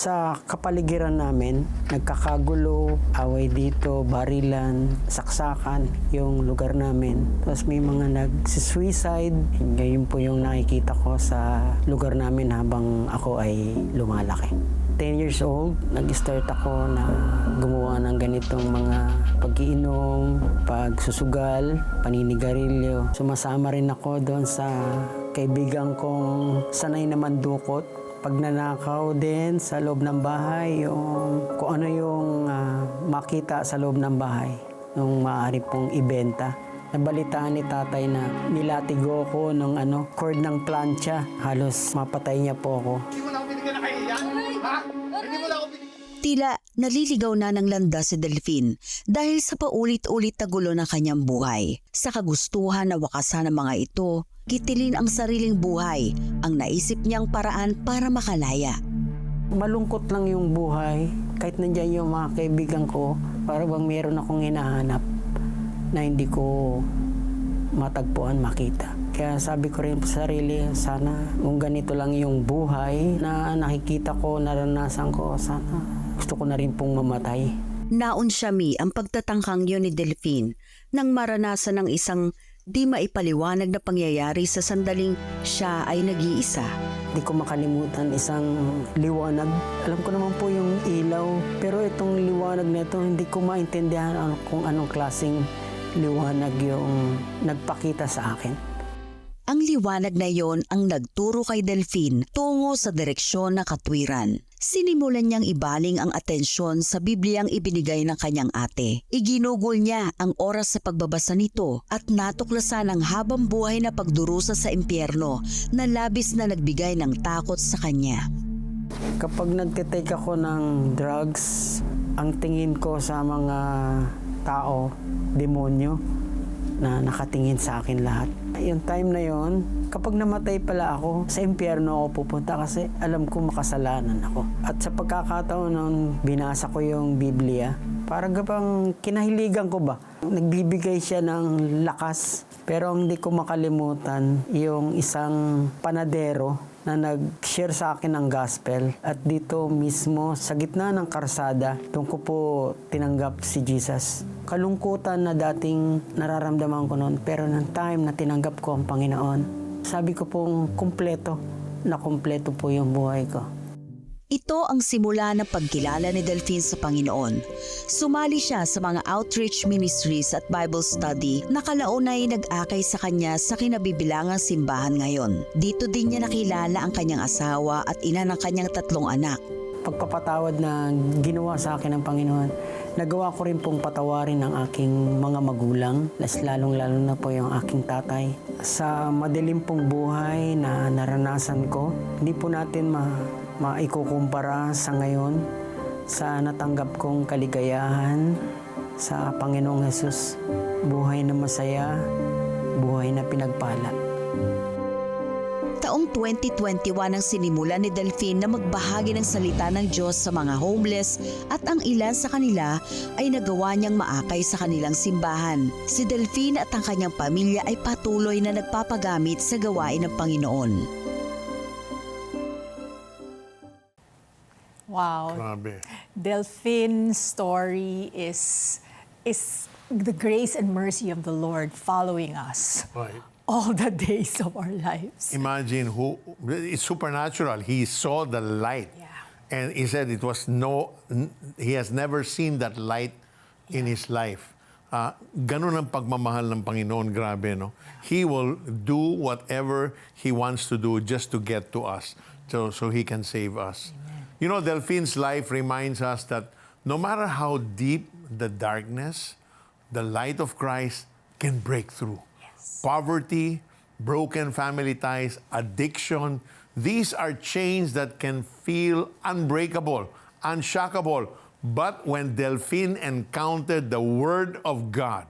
Sa kapaligiran namin, nagkakagulo, away dito, barilan, saksakan yung lugar namin. Tapos may mga nag-suicide. Ngayon po yung nakikita ko sa lugar namin habang ako ay lumalaki. 10 years old, nag-start ako na gumawa ng ganitong mga pag-iinom, pagsusugal, paninigarilyo. Sumasama rin ako doon sa kaibigan kong sanay na mandukot. Pagnanakaw din sa loob ng bahay, yung kung ano yung makita sa loob ng bahay, yung maaari pong ibenta. Nabalitaan ni tatay na nilatigo ko ng cord ng plancha. Halos mapatay niya po ako. Tila naliligaw na ng landas si Delphine dahil sa paulit-ulit na gulo ng kanyang buhay. Sa kagustuhan na wakasan ng mga ito, kitilin ang sariling buhay, ang naisip niyang paraan para makalaya. Malungkot lang yung buhay, kahit nandiyan yung mga kaibigan ko, para bang meron akong hinahanap na hindi ko matagpuan, makita. Kaya sabi ko rin sa sarili, sana kung ganito lang yung buhay na nakikita ko, naranasan ko, sana gusto ko na rin pong mamatay. Naunsyami ang pagtatangkang yun ni Delphine nang maranasan ng isang di maipaliwanag na pangyayari sa sandaling siya ay nag-iisa. Di ko makalimutan isang liwanag. Alam ko naman po yung ilaw, pero itong liwanag na ito, hindi ko maintindihan kung anong klaseng liwanag yung nagpakita sa akin. Ang liwanag na yon ang nagturo kay Delphine tungo sa direksyon na katwiran. Sinimulan niyang ibaling ang atensyon sa Bibliang ibinigay ng kanyang ate. Iginugol niya ang oras sa pagbabasa nito at natuklasan ang habang buhay na pagdurusa sa impyerno na labis na nagbigay ng takot sa kanya. Kapag nagtitake ako ng drugs, ang tingin ko sa mga tao, demonyo, na nakatingin sa akin lahat. Yung time na yon, kapag namatay pala ako, sa impyerno ako pupunta kasi alam ko makasalanan ako. At sa pagkakataon nung binasa ko yung Biblia, parang gabang kinahiligan ko ba? Nagbibigay siya ng lakas. Pero hindi ko makalimutan yung isang panadero na nag-share sa akin ng gospel. At dito mismo sa gitna ng karsada, doon ko po tinanggap si Jesus. Kalungkutan na dating nararamdaman ko noon, pero ng time na tinanggap ko ang Panginoon, sabi ko pong kumpleto po yung buhay ko. Ito ang simula ng pagkilala ni Delphine sa Panginoon. Sumali siya sa mga outreach ministries at Bible study na kalaunay nag-akay sa kanya sa kinabibilangang simbahan ngayon. Dito din niya nakilala ang kanyang asawa at ina ng kanyang 3 anak. Pagpapatawad na ginawa sa akin ng Panginoon, nagawa ko rin pong patawarin ng aking mga magulang, lalong-lalo na po yung aking tatay. Sa madilim pong buhay na naranasan ko, hindi po natin maikukumpara sa ngayon sa natanggap kong kaligayahan sa Panginoong Hesus. Buhay na masaya, buhay na pinagpala. Taong 2021 ang sinimulan ni Delphine na magbahagi ng salita ng Diyos sa mga homeless at ang ilan sa kanila ay nagawa niyang maakay sa kanilang simbahan. Si Delphine at ang kanyang pamilya ay patuloy na nagpapagamit sa gawain ng Panginoon. Wow. Grabe. Delphine's story is the grace and mercy of the Lord following us Right. all the days of our lives. Imagine it's supernatural. He saw the light. Yeah. And he said he has never seen that light in his life. Ganun ang pagmamahal ng Panginoon, grabe, no? He will do whatever He wants to do just to get to us, so He can save us. Amen. You know, Delphine's life reminds us that no matter how deep the darkness, the light of Christ can break through. Yes. Poverty, broken family ties, addiction, these are chains that can feel unbreakable, unshockable. But when Delphine encountered the Word of God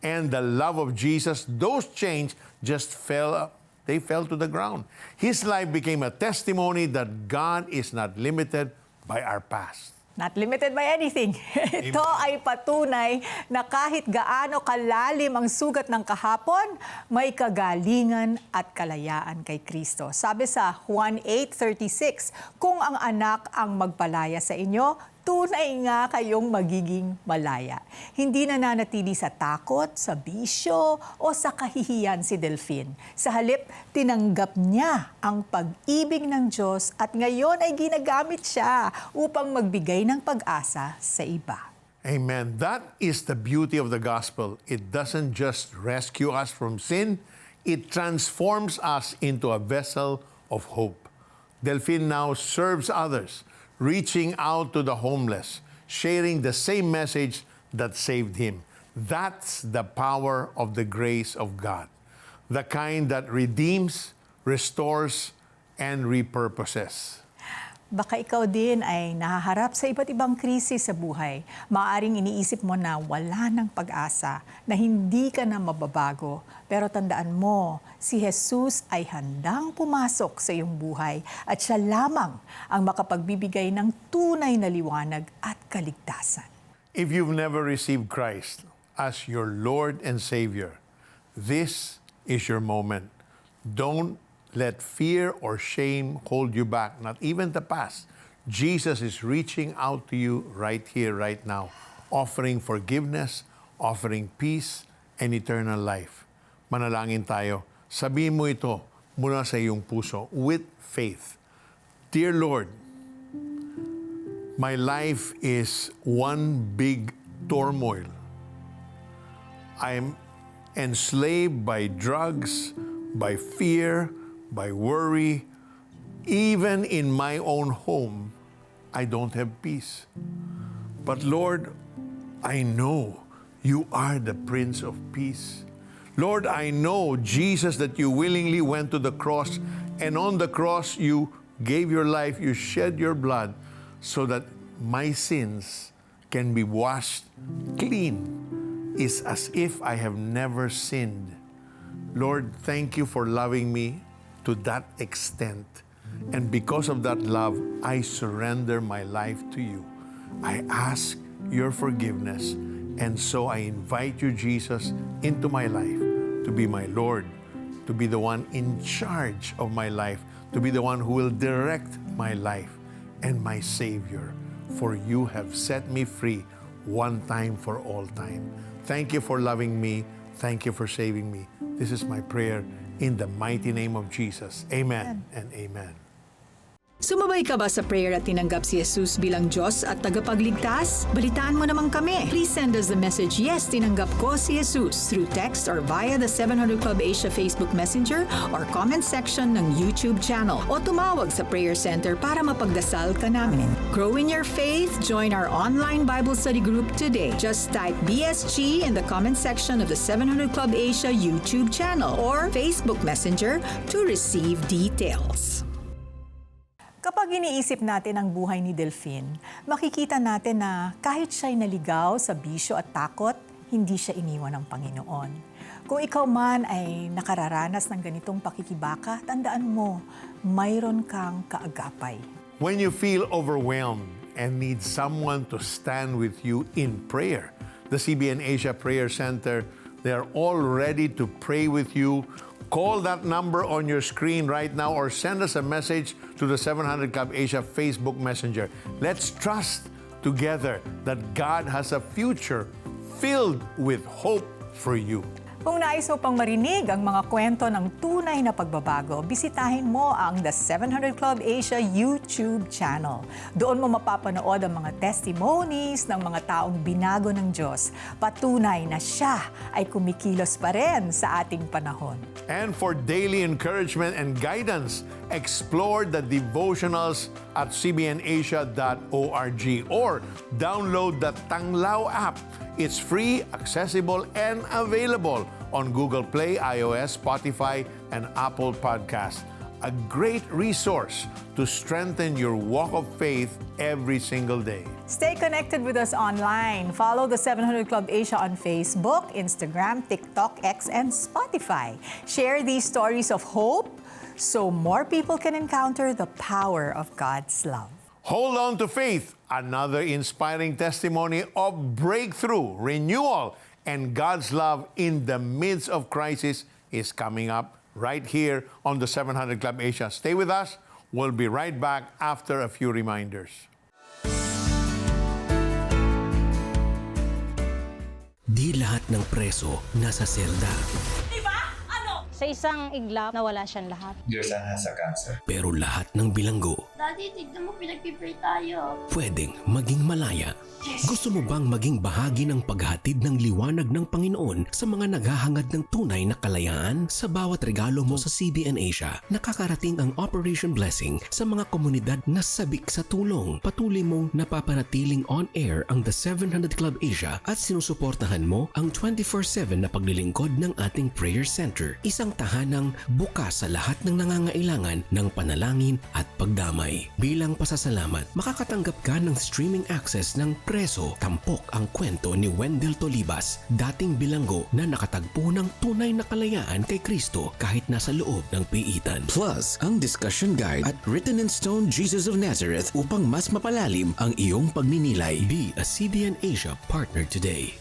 and the love of Jesus, those chains just fell to the ground. His life became a testimony that God is not limited by our past. not limited by anything. Ito ay patunay na kahit gaano kalalim ang sugat ng kahapon, may kagalingan at kalayaan kay Kristo. Sabi sa Juan 8:36, kung ang anak ang magpalaya sa inyo, tunay nga kayong magiging malaya. Hindi nananatili sa takot, sa bisyo, o sa kahihiyan si Delphine. Sa halip, tinanggap niya ang pag-ibig ng Diyos at ngayon ay ginagamit siya upang magbigay ng pag-asa sa iba. Amen. That is the beauty of the gospel. It doesn't just rescue us from sin, it transforms us into a vessel of hope. Delphine now serves others, reaching out to the homeless, sharing the same message that saved him. That's the power of the grace of God, the kind that redeems, restores, and repurposes. Baka ikaw din ay nahaharap sa iba't ibang krisis sa buhay. Maaring iniisip mo na wala ng pag-asa, na hindi ka na mababago. Pero tandaan mo, si Jesus ay handang pumasok sa iyong buhay at siya lamang ang makapagbibigay ng tunay na liwanag at kaligtasan. If you've never received Christ as your Lord and Savior, this is your moment. Don't let fear or shame hold you back, not even the past. Jesus is reaching out to you right here, right now, offering forgiveness, offering peace, and eternal life. Manalangin tayo. Sabihin mo ito mula sa iyong puso with faith. Dear Lord, my life is one big turmoil. I'm enslaved by drugs, by fear, by worry. Even in my own home, I don't have peace. But Lord, I know you are the Prince of Peace. Lord, I know, Jesus, that you willingly went to the cross, and on the cross you gave your life, you shed your blood, so that my sins can be washed clean. It's as if I have never sinned. Lord, thank you for loving me to that extent. And because of that love, I surrender my life to you. I ask your forgiveness. And so I invite you, Jesus, into my life to be my Lord, to be the one in charge of my life, to be the one who will direct my life and my Savior. For you have set me free one time for all time. Thank you for loving me. Thank you for saving me. This is my prayer in the mighty name of Jesus. Amen and amen. Sumabay ka ba sa prayer at tinanggap si Jesus bilang Diyos at tagapagligtas? Balitaan mo naman kami. Please send us the message, yes, tinanggap ko si Jesus, through text or via the 700 Club Asia Facebook Messenger or comment section ng YouTube channel. O tumawag sa Prayer Center para mapagdasal ka namin. Grow in your faith, join our online Bible study group today. Just type BSG in the comment section of the 700 Club Asia YouTube channel or Facebook Messenger to receive details. Kapag iniisip natin ang buhay ni Delphine, makikita natin na kahit siya'y naligaw sa bisyo at takot, hindi siya iniwan ng Panginoon. Kung ikaw man ay nakararanas ng ganitong pakikibaka, tandaan mo, mayroon kang kaagapay. When you feel overwhelmed and need someone to stand with you in prayer, the CBN Asia Prayer Center, they're all ready to pray with you. Call that number on your screen right now or send us a message to the 700 Club Asia Facebook Messenger. Let's trust together that God has a future filled with hope for you. Kung nais mo pang marinig ang mga kwento ng tunay na pagbabago, bisitahin mo ang The 700 Club Asia YouTube channel. Doon mo mapapanood ang mga testimonies ng mga taong binago ng Diyos. Patunay na siya ay kumikilos pa rin sa ating panahon. And for daily encouragement and guidance, explore the devotionals at cbnasia.org or download the Tanglao app. It's free, accessible, and available on Google Play, iOS, Spotify, and Apple Podcasts. A great resource to strengthen your walk of faith every single day. Stay connected with us online. Follow the 700 Club Asia on Facebook, Instagram, TikTok, X, and Spotify. Share these stories of hope so more people can encounter the power of God's love. Hold on to faith, another inspiring testimony of breakthrough, renewal, and God's love in the midst of crisis is coming up right here on the 700 Club Asia. Stay with us. We'll be right back after a few reminders. Di lahat ng preso nasa selda. Sa isang iglap, nawala siyang lahat. Diyos ang nasa cancer. Pero lahat ng bilanggo Daddy, tignan mo, pinagpipray tayo. pwedeng maging malaya. Gusto mo bang maging bahagi ng paghatid ng liwanag ng Panginoon sa mga naghahangad ng tunay na kalayaan? Sa bawat regalo mo sa CBN Asia, nakakarating ang Operation Blessing sa mga komunidad na sabik sa tulong. Patuloy mong napapanatiling on-air ang The 700 Club Asia at sinusuportahan mo ang 24/7 na paglilingkod ng ating prayer center. Isang tahanang bukas sa lahat ng nangangailangan ng panalangin at pagdamay. Bilang pasasalamat, makakatanggap ka ng streaming access ng Preso, tampok ang kwento ni Wendell Tolibas, dating bilanggo na nakatagpo ng tunay na kalayaan kay Kristo kahit nasa loob ng piitan. Plus, ang discussion guide at written in stone Jesus of Nazareth upang mas mapalalim ang iyong pagninilay. Be a CBN Asia partner today.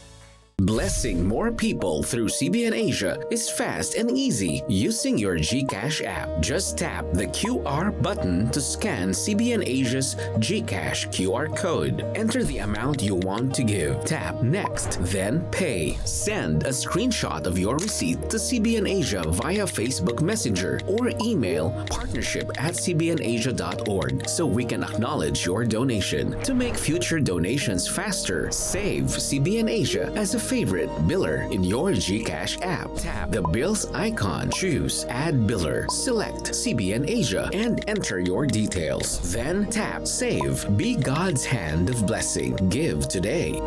Blessing more people through CBN Asia is fast and easy using your GCash app. Just tap the QR button to scan CBN Asia's GCash QR code. Enter the amount you want to give. Tap Next, then Pay. Send a screenshot of your receipt to CBN Asia via Facebook Messenger or email partnership@cbnasia.org so we can acknowledge your donation. To make future donations faster, save CBN Asia as a favorite biller in your GCash app. Tap the bills icon, choose Add Biller, select CBN Asia, and enter your details. Then tap Save. Be God's hand of blessing. Give today.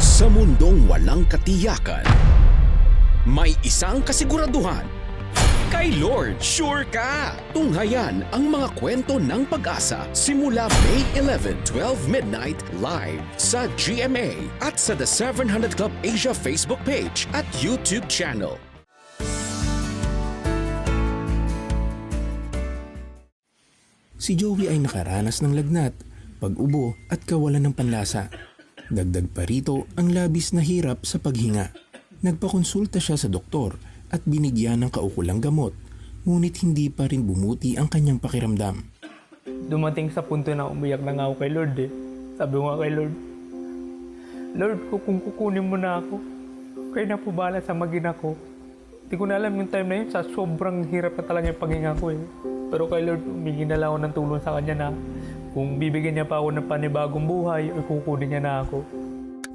Sa mundong walang katiyakan, may isang kasiguraduhan. Kay Lord, sure ka! Tunghayan ang mga kwento ng pag-asa simula May 11, 12 midnight live sa GMA at sa The 700 Club Asia Facebook page at YouTube channel. Si Joey ay nakaranas ng lagnat, pag-ubo at kawalan ng panlasa. Dagdag pa rito ang labis na hirap sa paghinga. Nagpakonsulta siya sa doktor at binigyan ng kaukulang gamot, ngunit hindi pa rin bumuti ang kanyang pakiramdam. Dumating sa punto na umiyak na nga ako kay Lord eh. Sabi ko nga kay Lord, Lord, kung kukunin mo na ako, kayo na po bahala sa magina ko. Hindi ko na alam yung time na yun, sa sobrang hirap na talaga yung paghinga ko eh. Pero kay Lord, humingi na lang ako ng tulong sa kanya na kung bibigyan niya pa ako ng panibagong buhay, o kukunin niya na ako.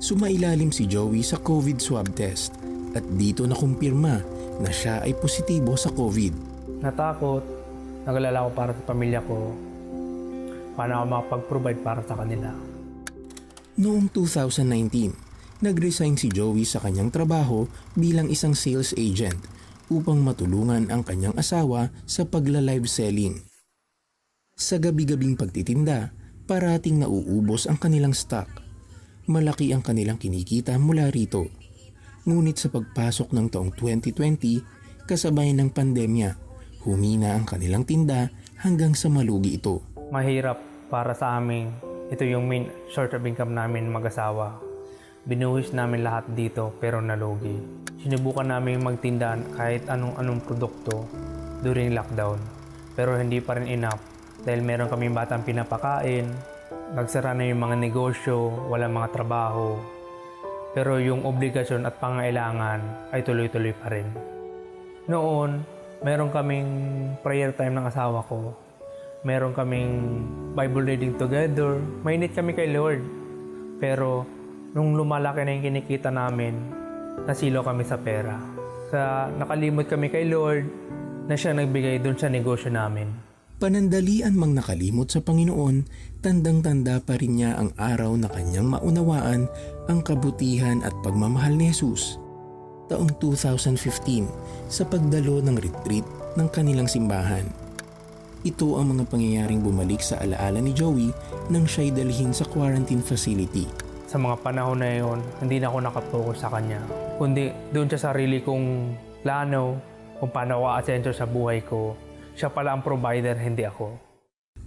Sumailalim si Joey sa COVID swab test at dito nakumpirma na siya ay positibo sa COVID. Natakot, nagalala ako para sa pamilya ko. Paano ako makapag-provide para sa kanila. Noong 2019, nag-resign si Joey sa kanyang trabaho bilang isang sales agent upang matulungan ang kanyang asawa sa pagla-live selling. Sa gabi-gabing pagtitinda, parating nauubos ang kanilang stock. Malaki ang kanilang kinikita mula rito. Ngunit sa pagpasok ng taong 2020, kasabay ng pandemya, humina ang kanilang tinda hanggang sa malugi ito. Mahirap para sa amin. Ito yung main source of income namin mag-asawa. Binuhis namin lahat dito pero nalugi. Sinubukan namin magtinda kahit anong produkto during lockdown. Pero hindi pa rin enough dahil meron kaming batang pinapakain. Nagsara na yung mga negosyo, walang mga trabaho. Pero yung obligasyon at pangailangan ay tuloy-tuloy pa rin. Noon, meron kaming prayer time ng asawa ko. Meron kaming Bible reading together. Mainit kami kay Lord. Pero nung lumalaki na yung kinikita namin, nasilaw kami sa pera. Nakalimot kami kay Lord na siya nagbigay dun sa negosyo namin. Panandalian mang nakalimot sa Panginoon, tandang-tanda pa rin niya ang araw na kanyang maunawaan ang kabutihan at pagmamahal ni Jesus. Taong 2015, sa pagdalo ng retreat ng kanilang simbahan. Ito ang mga pangyayaring bumalik sa alaala ni Joey nang siya'y dalhin sa quarantine facility. Sa mga panahon na yun, hindi na ako nakapokus sa kanya. Kundi doon sa sarili kong plano kung paano ako aasenso sa buhay ko. Siya pala ang provider, hindi ako.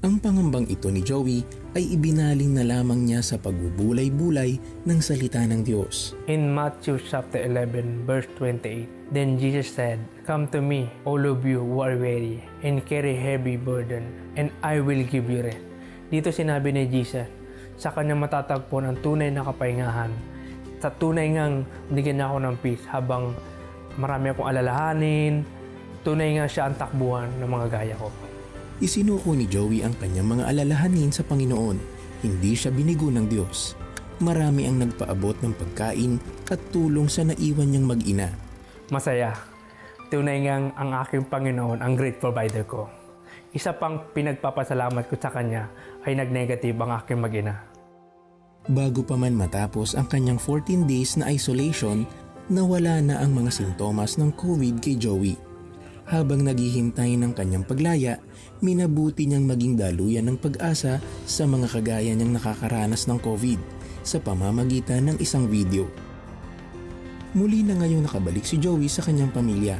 Ang pangambang ito ni Joey ay ibinaling na lamang niya sa pagbubulay-bulay ng salita ng Diyos. In Matthew chapter 11 verse 28, then Jesus said, "Come to me, all of you who are weary and carry heavy burden, and I will give you rest." Dito sinabi ni Jesus, sa kanya matatagpuan ang tunay na kapahingahan. Sa tunay ngang binigyan ako ng peace habang marami akong alalahanin, tunay nga siya ang takbuhan ng mga gaya ko. Isinuko ni Joey ang kanyang mga alalahanin sa Panginoon. Hindi siya binigo ng Diyos. Marami ang nagpaabot ng pagkain at tulong sa naiwan niyang mag-ina. Masaya. Tunay ngang ang aking Panginoon ang great provider ko. Isa pang pinagpapasalamat ko sa Kanya ay nag-negative ang aking mag-ina. Bago pa man matapos ang kanyang 14 days na isolation, nawala na ang mga sintomas ng COVID kay Joey. Habang naghihintay ng kanyang paglaya, minabuti niyang maging daluyan ng pag-asa sa mga kagaya niyang nakakaranas ng COVID sa pamamagitan ng isang video. Muli na ngayong nakabalik si Joey sa kanyang pamilya.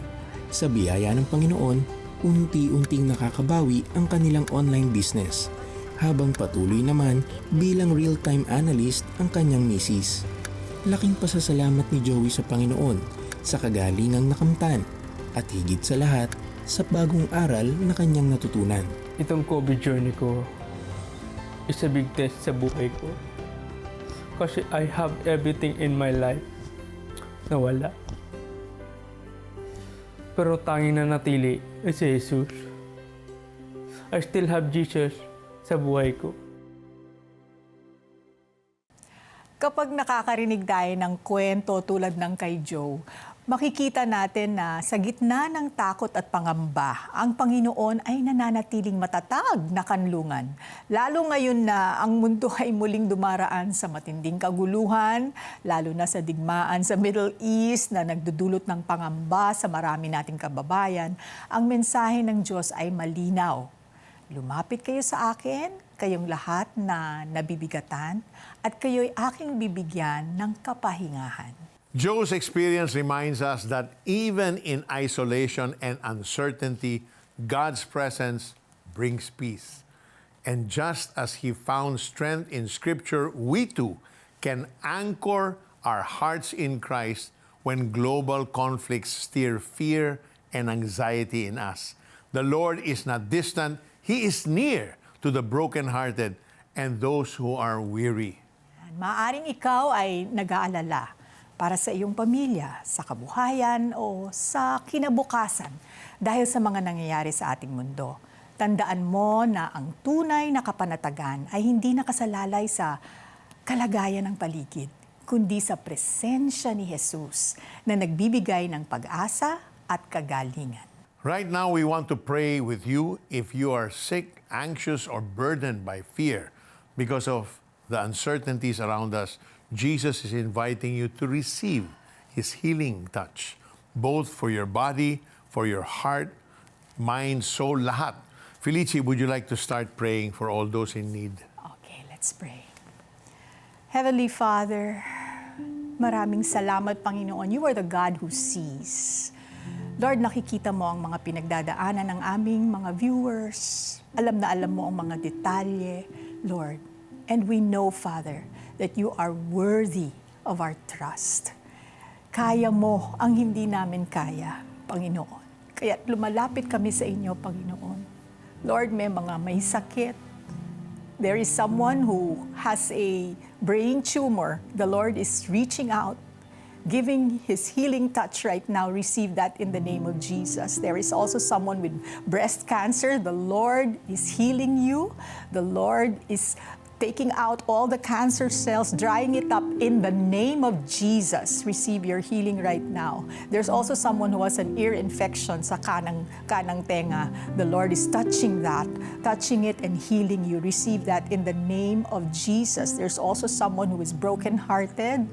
Sa biyaya ng Panginoon, unti-unting nakakabawi ang kanilang online business, habang patuloy naman bilang real-time analyst ang kanyang misis. Laking pasasalamat ni Joey sa Panginoon sa kagalingang nakamtan at higit sa lahat sa bagong aral na kanyang natutunan. Itong COVID journey ko is a big test sa buhay ko. Kasi I have everything in my life na wala. Pero tanging na natili ay si Jesus. I still have Jesus sa buhay ko. Kapag nakakarinig tayo ng kwento tulad ng kay Joe, makikita natin na sa gitna ng takot at pangamba, ang Panginoon ay nananatiling matatag na kanlungan. Lalo ngayon na ang mundo ay muling dumaraan sa matinding kaguluhan, lalo na sa digmaan sa Middle East na nagdudulot ng pangamba sa marami nating kababayan, ang mensahe ng Diyos ay malinaw. Lumapit kayo sa akin, kayong lahat na nabibigatan, at kayo'y aking bibigyan ng kapahingahan. Joe's experience reminds us that even in isolation and uncertainty, God's presence brings peace. And just as He found strength in Scripture, we too can anchor our hearts in Christ when global conflicts stir fear and anxiety in us. The Lord is not distant, He is near to the brokenhearted and those who are weary. Maaring ikaw ay nag-aalala para sa iyong pamilya, sa kabuhayan o sa kinabukasan dahil sa mga nangyayari sa ating mundo. Tandaan mo na ang tunay na kapanatagan ay hindi nakasalalay sa kalagayan ng paligid, kundi sa presensya ni Jesus na nagbibigay ng pag-asa at kagalingan. Right now, we want to pray with you if you are sick, anxious, or burdened by fear because of the uncertainties around us. Jesus is inviting you to receive His healing touch, both for your body, for your heart, mind, soul, lahat. Felici, would you like to start praying for all those in need? Okay, let's pray. Heavenly Father, maraming salamat, Panginoon. You are the God who sees. Lord, nakikita mo ang mga pinagdadaanan ng aming mga viewers. Alam na alam mo ang mga detalye, Lord. And we know, Father, that you are worthy of our trust. Kaya mo ang hindi namin kaya, Panginoon. Kaya lumalapit kami sa inyo, Panginoon. Lord, may sakit. There is someone who has a brain tumor. The Lord is reaching out, giving His healing touch right now. Receive that in the name of Jesus. There is also someone with breast cancer. The Lord is healing you. The Lord is taking out all the cancer cells, drying it up in the name of Jesus. Receive your healing right now. There's also someone who has an ear infection sa kanang tenga. The Lord is touching that, touching it and healing you. Receive that in the name of Jesus. There's also someone who is brokenhearted.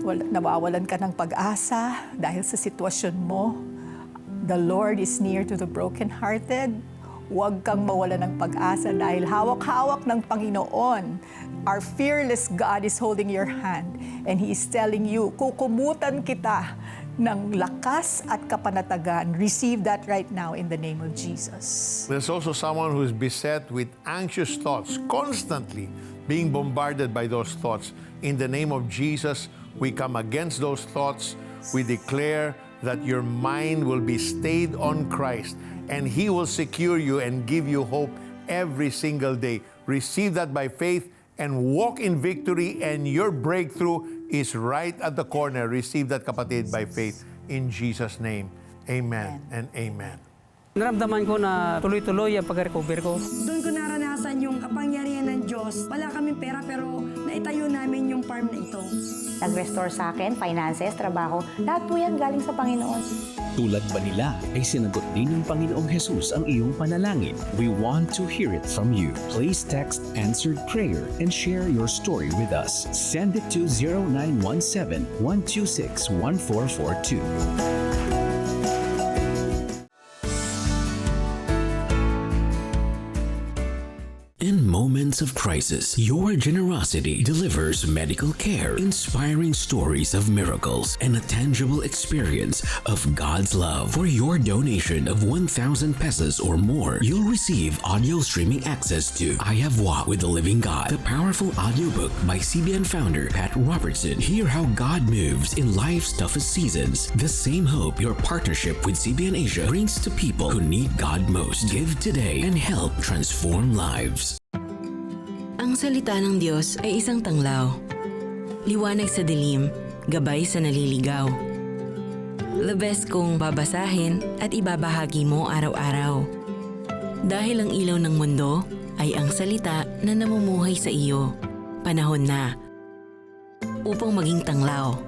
Nawawalan ka ng pag-asa dahil sa sitwasyon mo. The Lord is near to the brokenhearted. Huwag kang mawala ng pag-asa dahil hawak-hawak ng Panginoon. Our fearless God is holding your hand and He is telling you, kukumutan kita ng lakas at kapanatagan. Receive that right now in the name of Jesus. There's also someone who is beset with anxious thoughts, constantly being bombarded by those thoughts. In the name of Jesus, we come against those thoughts. We declare that your mind will be stayed on Christ, and He will secure you and give you hope every single day. Receive that by faith and walk in victory, and your breakthrough is right at the corner. Receive that, kapatid, by faith in Jesus' name. Amen and amen. Naramdaman ko na tuloy-tuloy ang pag-recover ko. Doon ko naranasan yung kapangyarihan ng Diyos. Wala kaming pera pero naitayo namin yung farm na ito. Nag-restore sa akin, finances, trabaho, lahat po yan galing sa Panginoon. Tulad ba nila ay sinagot din ng Panginoong Jesus ang iyong panalangin? We want to hear it from you. Please text answered prayer and share your story with us. Send it to 0917-126-1442. In moments of crisis, your generosity delivers medical care, inspiring stories of miracles, and a tangible experience of God's love. For your donation of 1,000 pesos or more, you'll receive audio streaming access to I Have Walked with the Living God, the powerful audiobook by CBN founder Pat Robertson. Hear how God moves in life's toughest seasons. The same hope your partnership with CBN Asia brings to people who need God most. Give today and help transform lives. Ang salita ng Diyos ay isang tanglaw. Liwanag sa dilim, gabay sa naliligaw. The best kong babasahin at ibabahagi mo araw-araw. Dahil ang ilaw ng mundo ay ang salita na namumuhay sa iyo. Panahon na upang maging tanglaw.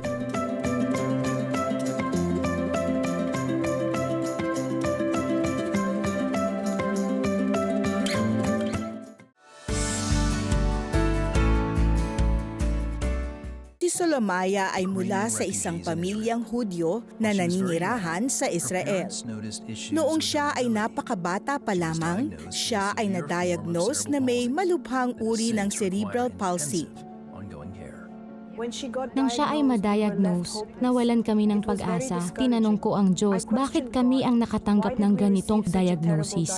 Si Solomaya ay mula sa isang pamilyang Hudyo na naninirahan sa Israel. Noong siya ay napakabata pa lamang, siya ay na-diagnose na may malubhang uri ng cerebral palsy. Nang siya ay ma-diagnose, nawalan kami ng pag-asa. Tinanong ko ang Diyos, bakit kami ang nakatanggap ng ganitong diagnosis?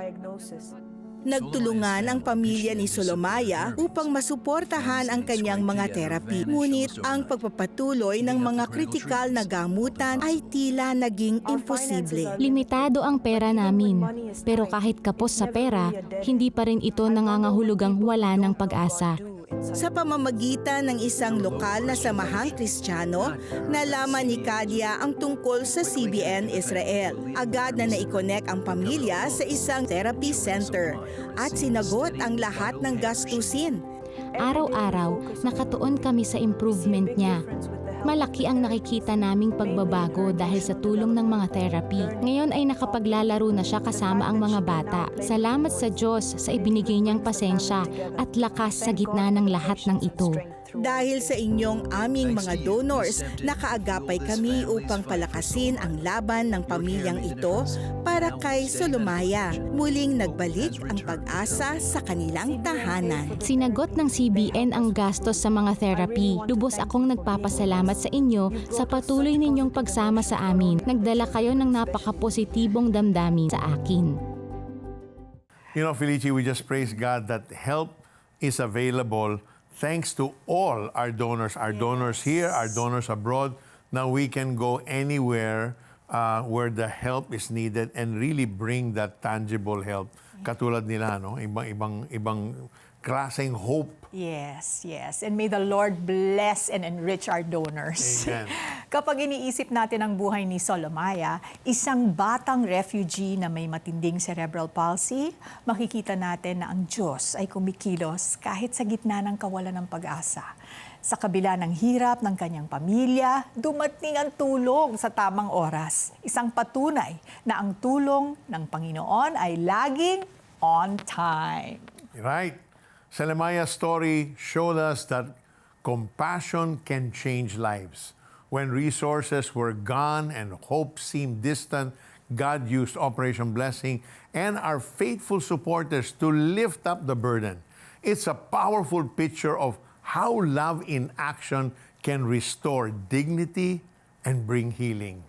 Nagtulungan ang pamilya ni Solomaya upang masuportahan ang kanyang mga therapy. Ngunit ang pagpapatuloy ng mga kritikal na gamutan ay tila naging imposible. Limitado ang pera namin. Pero kahit kapos sa pera, hindi pa rin ito nangangahulugang wala ng pag-asa. Sa pamamagitan ng isang lokal na samahang Kristiyano, nalaman ni Kadia ang tungkol sa CBN Israel. Agad na naikonek ang pamilya sa isang therapy center at sinagot ang lahat ng gastusin. Araw-araw, nakatuon kami sa improvement niya. Malaki ang nakikita naming pagbabago dahil sa tulong ng mga therapy. Ngayon ay nakapaglalaro na siya kasama ang mga bata. Salamat sa Diyos sa ibinigay niyang pasensya at lakas sa gitna ng lahat ng ito. Dahil sa inyong aming mga donors, nakaagapay kami upang palakasin ang laban ng pamilyang ito para kay Solomaya. Muling nagbalik ang pag-asa sa kanilang tahanan. Sinagot ng CBN ang gastos sa mga therapy. Lubos akong nagpapasalamat sa inyo sa patuloy ninyong pagsama sa amin. Nagdala kayo ng napaka-positibong damdamin sa akin. You know, Felici, we just praise God that help is available thanks to all our donors here, our donors abroad. Now we can go anywhere where the help is needed and really bring that tangible help. Katulad nila, no? Ibang klaseng hope. Yes, yes. And may the Lord bless and enrich our donors. Amen. Kapag iniisip natin ang buhay ni Solomaya, isang batang refugee na may matinding cerebral palsy, makikita natin na ang Diyos ay kumikilos kahit sa gitna ng kawalan ng pag-asa. Sa kabila ng hirap ng kanyang pamilya, dumating ang tulong sa tamang oras. Isang patunay na ang tulong ng Panginoon ay laging on time. Right. Solomaia's story showed us that compassion can change lives. When resources were gone and hope seemed distant, God used Operation Blessing and our faithful supporters to lift up the burden. It's a powerful picture of how love in action can restore dignity and bring healing.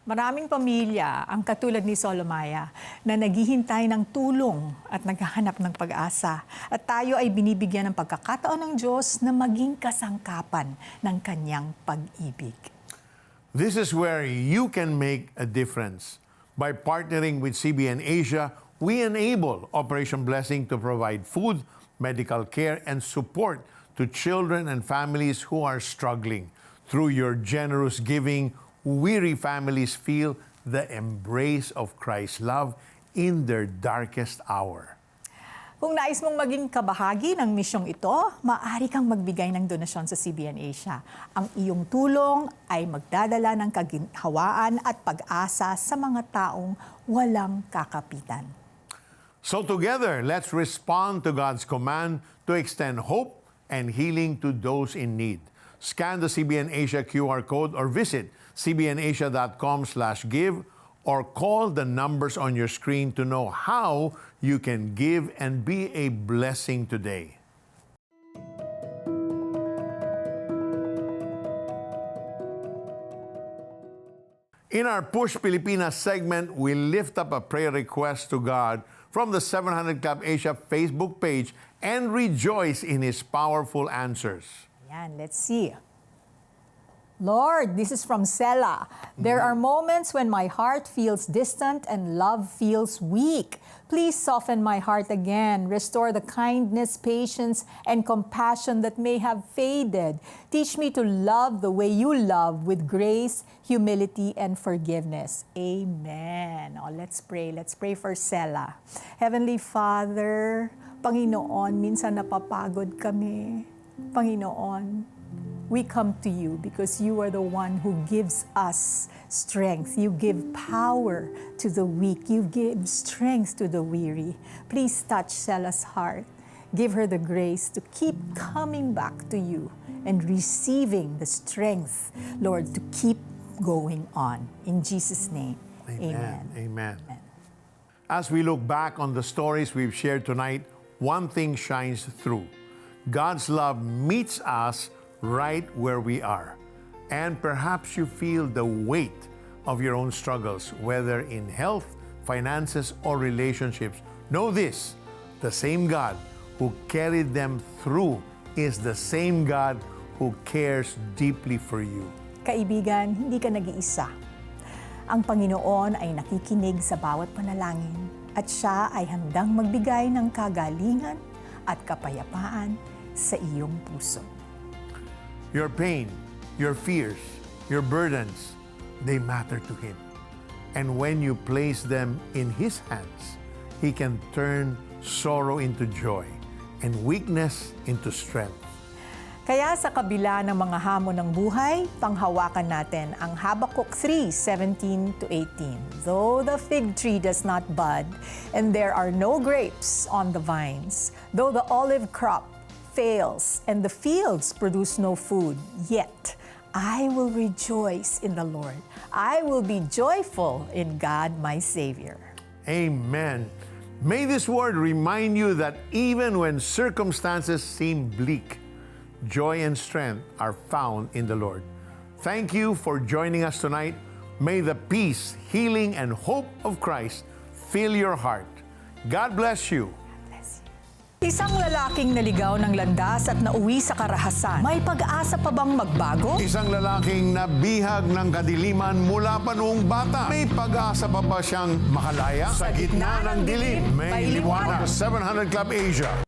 Maraming pamilya ang katulad ni Solomaya na naghihintay ng tulong at naghahanap ng pag-asa. At tayo ay binibigyan ng pagkakataon ng Diyos na maging kasangkapan ng kanyang pag-ibig. This is where you can make a difference. By partnering with CBN Asia, we enable Operation Blessing to provide food, medical care, and support to children and families who are struggling. Through your generous giving, weary families feel the embrace of Christ's love in their darkest hour. Kung nais mong maging kabahagi ng misyong ito, maaari kang magbigay ng donasyon sa CBN Asia. Ang iyong tulong ay magdadala ng kaginhawaan at pag-asa sa mga taong walang kakapitan. So together, let's respond to God's command to extend hope and healing to those in need. Scan the CBN Asia QR code or visit cbnasia.com/give or call the numbers on your screen to know how you can give and be a blessing today. In our Push Pilipinas segment, we lift up a prayer request to God from the 700 Club Asia Facebook page and rejoice in His powerful answers. Yan, let's see. Lord, this is from Sela. There are moments when my heart feels distant and love feels weak. Please soften my heart again. Restore the kindness, patience, and compassion that may have faded. Teach me to love the way you love with grace, humility, and forgiveness. Amen. Oh, let's pray. Let's pray for Sela. Heavenly Father, Panginoon, minsan napapagod kami. Panginoon, we come to you because you are the one who gives us strength. You give power to the weak. You give strength to the weary. Please touch Sela's heart. Give her the grace to keep coming back to you and receiving the strength, Lord, to keep going on. In Jesus' name, amen. Amen. As we look back on the stories we've shared tonight, one thing shines through. God's love meets us right where we are. And perhaps you feel the weight of your own struggles, whether in health, finances, or relationships. Know this, the same God who carried them through is the same God who cares deeply for you. Kaibigan, hindi ka nag-iisa. Ang Panginoon ay nakikinig sa bawat panalangin at Siya ay handang magbigay ng kagalingan at kapayapaan sa iyong puso. Your pain, your fears, your burdens, they matter to Him. And when you place them in His hands, He can turn sorrow into joy and weakness into strength. Kaya sa kabila ng mga hamon ng buhay, panghawakan natin ang Habakkuk 3:17-18. Though the fig tree does not bud, and there are no grapes on the vines, though the olive crop fails and the fields produce no food, yet I will rejoice in the Lord. I will be joyful in God my Savior. Amen. May this word remind you that even when circumstances seem bleak, joy and strength are found in the Lord. Thank you for joining us tonight. May the peace, healing, and hope of Christ fill your heart. God bless you. Isang lalaking naligaw ng landas at nauwi sa karahasan. May pag-asa pa bang magbago? Isang lalaking nabihag ng kadiliman mula pa noong bata. May pag-asa pa ba siyang makalaya? Sa gitna ng dilim, may liwanag. 700 Club Asia